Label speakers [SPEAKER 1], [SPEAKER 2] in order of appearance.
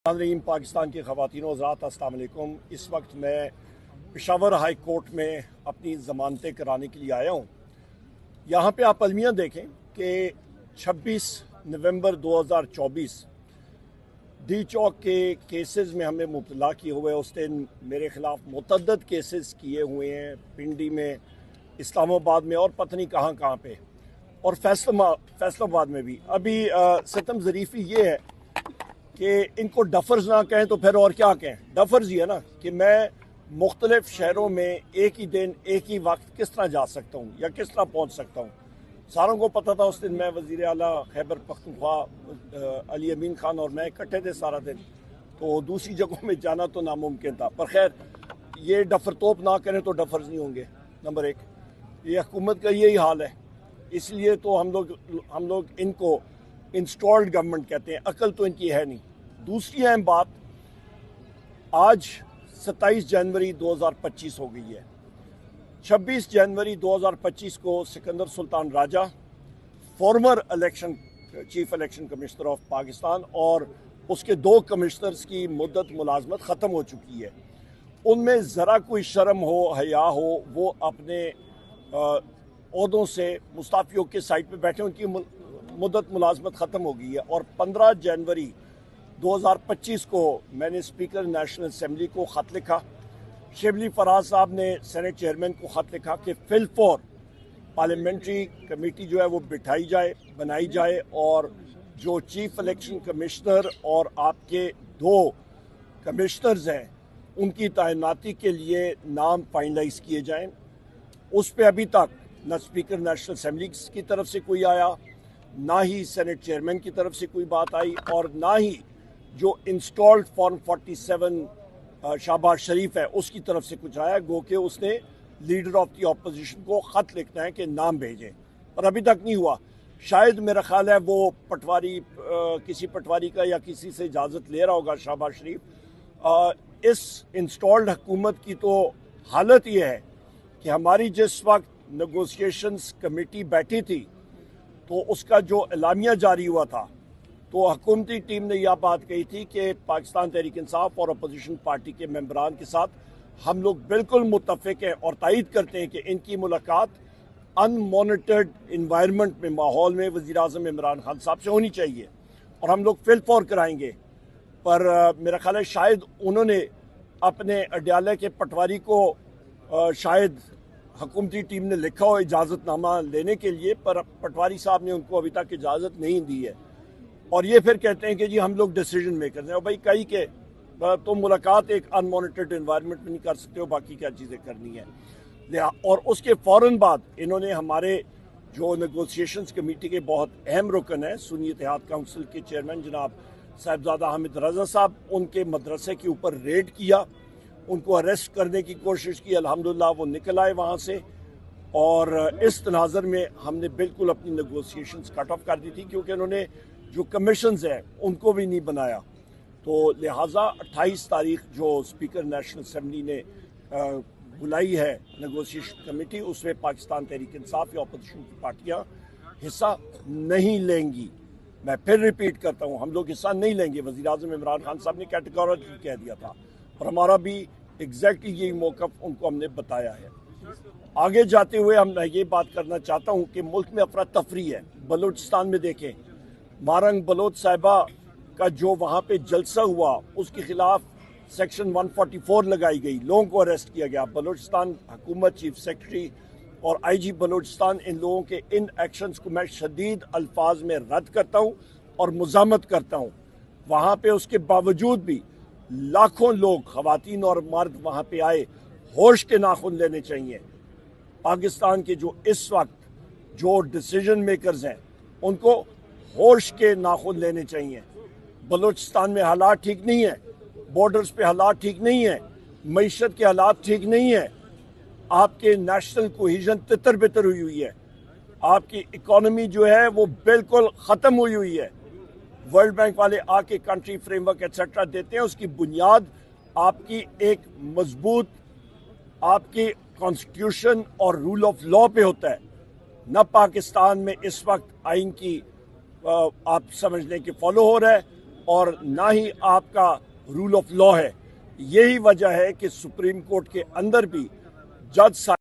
[SPEAKER 1] नाज़रीन पाकिस्तान की ख़वातीन व हज़रात अस्सलाम वालेकुम। इस वक्त मैं पेशावर हाई कोर्ट में अपनी ज़मानतें कराने के लिए आया हूँ। यहाँ पे आप अलमिया देखें कि 26 नवंबर 2024 डी चौक के केसेस में हमें मुब्तला किए हुए, उस दिन मेरे ख़िलाफ़ मुतअद्दिद केसेस किए हुए हैं, पिंडी में, इस्लामाबाद में और पता नहीं कहाँ कहाँ पे, और फैसलाबाद में भी। अभी सितम ज़रीफ़ी ये है कि इनको डफर्स ना कहें तो फिर और क्या कहें। डफर्स ही है ना कि मैं मुख्तलिफ शहरों में एक ही दिन एक ही वक्त किस तरह जा सकता हूँ या किस तरह पहुँच सकता हूँ। सारों को पता था उस दिन मैं वज़ीर आला खैबर पख्तूनख्वा अली अमीन खान और मैं इकट्ठे थे सारा दिन, तो दूसरी जगहों में जाना तो नामुमकिन था। पर खैर ये डफर तोप ना करें तो डफर्स नहीं होंगे। नंबर एक, ये हुकूमत का यही हाल है, इसलिए तो हम लोग इनको इंस्टॉल्ड गवर्नमेंट कहते हैं। अकल तो इनकी है नहीं। दूसरी अहम बात, आज 27 जनवरी 2025 हो गई है। 26 जनवरी 2025 को Sikandar Sultan Raja, former chief election commissioner of Pakistan, और उसके 2 कमिश्नर्स की मुद्दत मुलाजमत ख़त्म हो चुकी है। उनमें ज़रा कोई शर्म हो, हया हो, वो अपने ओहदों से मुस्ताफ़ियों के साइड पे बैठे, उनकी मुद्दत मुलाजमत ख़त्म हो गई है। और 15 जनवरी 2025 को मैंने स्पीकर नेशनल असम्बली को ख़त लिखा, शिबली फराज साहब ने सेनेट चेयरमैन को ख़त लिखा कि फिल फॉर पार्लियामेंट्री कमेटी जो है वो बिठाई जाए, बनाई जाए, और जो चीफ इलेक्शन कमिश्नर और आपके 2 कमिश्नर्स हैं उनकी तैनाती के लिए नाम फाइनलाइज किए जाएं। उस पर अभी तक न स्पीकर नेशनल असम्बली की तरफ से कोई आया, ना ही सेनेट चेयरमैन की तरफ से कोई बात आई, और ना ही जो इंस्टॉल्ड फॉर्म 47 शाहबाज शरीफ है उसकी तरफ से कुछ आया। गो के उसने लीडर ऑफ द ऑपोजिशन को ख़त लिखना है कि नाम भेजें, पर अभी तक नहीं हुआ। शायद मेरा ख्याल है वो पटवारी, किसी पटवारी का या किसी से इजाज़त ले रहा होगा शाहबाज शरीफ। इस इंस्टॉल्ड हुकूमत की तो हालत ये है कि हमारी जिस वक्त नेगोशिएशंस कमेटी बैठी थी तो उसका जो एलामिया जारी हुआ था, तो हुकूमती टीम ने यह बात कही थी कि पाकिस्तान तहरीक इंसाफ और अपोजिशन पार्टी के मेंबरान के साथ हम लोग बिल्कुल मुत्तफिक हैं और तायद करते हैं कि इनकी मुलाकात अनमॉनिटर्ड इन्वायरमेंट में, माहौल में वज़ीर आज़म इमरान खान साहब से होनी चाहिए, और हम लोग फिल फॉर कराएंगे। पर मेरा ख्याल है शायद उन्होंने अपने अड्याले के पटवारी को शायद हुकूमती टीम ने लिखा हो इजाज़तनामा लेने के लिए, पर पटवारी साहब ने उनको अभी तक इजाज़त नहीं दी है। और ये फिर कहते हैं कि जी हम लोग डिसीजन मेकर हैं। और भाई कई के तो मुलाकात एक अनमॉनिटर्ड इन्वायरमेंट में नहीं कर सकते हो, बाकी क्या चीज़ें करनी है। और उसके फ़ौरन बाद इन्होंने हमारे जो नेगोशिएशंस कमेटी के बहुत अहम रुकन हैं, सुन्नी इत्तेहाद काउंसिल के चेयरमैन जनाब साहिबजादा हामिद रज़ा साहब, उनके मदरसे के ऊपर रेड किया, उनको अरेस्ट करने की कोशिश की। अल्हम्दुलिल्लाह वो निकल आए वहाँ से, और इस तनाज़र में हमने बिल्कुल अपनी नेगोशिएशंस कट ऑफ कर दी थी, क्योंकि उन्होंने जो कमीशंस हैं उनको भी नहीं बनाया। तो लिहाजा 28 तारीख जो स्पीकर नेशनल असम्बली ने बुलाई है नेगोशिएशन कमेटी, उसमें पाकिस्तान तहरीक इंसाफ या अपोजिशन की पार्टियाँ हिस्सा नहीं लेंगी। मैं फिर रिपीट करता हूँ, हम लोग हिस्सा नहीं लेंगे। वज़ीर आज़म इमरान खान साहब ने कैटेगोरिकली कह दिया था, और हमारा भी एग्जैक्टली यही मौक़िफ़ उनको हमने बताया है। आगे जाते हुए मैं ये बात करना चाहता हूँ कि मुल्क में अफरा तफरी है। बलूचिस्तान में देखें, मारंग बलोच साहिबा का जो वहाँ पे जलसा हुआ, उसके खिलाफ सेक्शन 144 लगाई गई, लोगों को अरेस्ट किया गया। बलूचिस्तान हुकूमत, चीफ सेक्रेटरी और IG बलूचिस्तान, इन लोगों के इन एक्शंस को मैं शदीद अल्फाज में रद्द करता हूँ और मुज़ामत करता हूँ। वहाँ पे उसके बावजूद भी लाखों लोग, ख़वातीन और मर्द वहाँ पे आए। होश के नाखून लेने चाहिए। पाकिस्तान के जो इस वक्त जो डिसीजन मेकर्स हैं उनको होश के नाखून लेने चाहिए। बलूचिस्तान में हालात ठीक नहीं है, बॉर्डर्स पे हालात ठीक नहीं है, मईशत के हालात ठीक नहीं है, आपके नेशनल कोहिजन तितर बितर हुई हुई है, आपकी इकोनॉमी जो है वो बिल्कुल ख़त्म हुई हुई है। वर्ल्ड बैंक वाले आके कंट्री फ्रेमवर्क एक्सेट्रा देते हैं, उसकी बुनियाद आपकी एक मजबूत आपकी कॉन्स्टिट्यूशन और रूल ऑफ लॉ पे होता है। न पाकिस्तान में इस वक्त आइन की आप समझ लें कि फॉलो हो रहा है, اور نہ ہی آپ کا رول آف لا ہے. یہی وجہ ہے کہ سپریم کورٹ کے اندر بھی جج